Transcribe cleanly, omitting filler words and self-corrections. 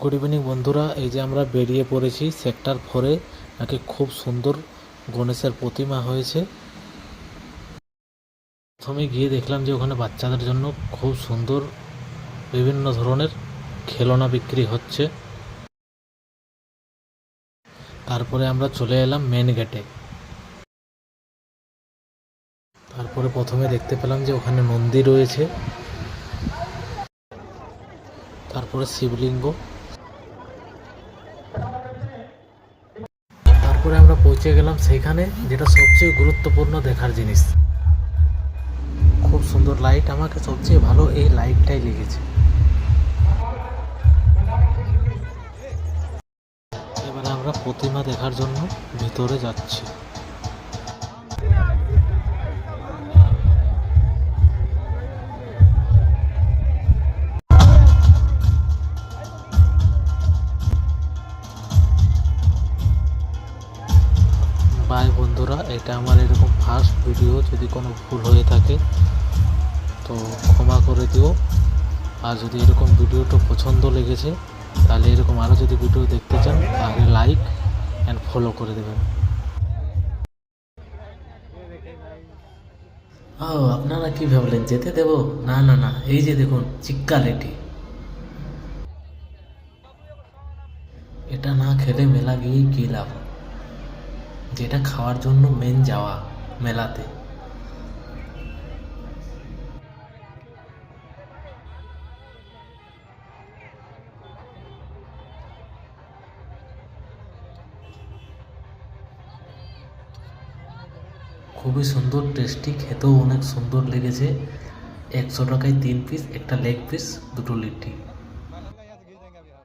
Good evening বন্ধুরা, এই যে আমরা বেরিয়ে পড়েছি সেক্টর 4-এ। নাকি খুব সুন্দর গণেশের প্রতিমা হয়েছে। প্রথমে গিয়ে দেখলাম যে ওখানে বাচ্চাদের জন্য খুব সুন্দর বিভিন্ন ধরনের খেলনা বিক্রি হচ্ছে। তারপরে আমরা চলে এলাম মেন গেটে। তারপরে প্রথমে দেখতে পেলাম যে ওখানে নন্দী রয়েছে, তারপরে শিবলিঙ্গ। তারপরে আমরা পৌঁছে গেলাম সেইখানে যেটা সবচেয়ে গুরুত্বপূর্ণ দেখার জিনিস, খুব সুন্দর লাইট। আমাকে সবচেয়ে ভালো এই লাইটটাই লেগেছে। এবার আমরা প্রতিমা দেখার জন্য ভিতরে যাচ্ছি। বাই বন্ধুরা, এটা আমার এরকম ফার্স্ট ভিডিও। যদি কোনো ভুল হয়ে থাকে তো ক্ষমা করে দিও। আর যদি এরকম ভিডিওটা পছন্দ লেগেছে তাহলে এরকম আরও যদি ভিডিও দেখতে চান তাহলে লাইক অ্যান্ড ফলো করে দেবেন। ও, আপনারা কি ভাবলেন যেতে দেব? না না না, এই যে দেখুন চিক্কা লেটি। এটা না খেলে মেলা গিয়ে কী লাভ, যেটা খাওয়ার জন্য মেন যাওয়া মেলাতে। খুবই সুন্দর, টেস্টি, খেতেও অনেক সুন্দর লেগেছে। 100 টাকায় 3 পিস, একটা লেগ পিস, দুটো লিট্টি।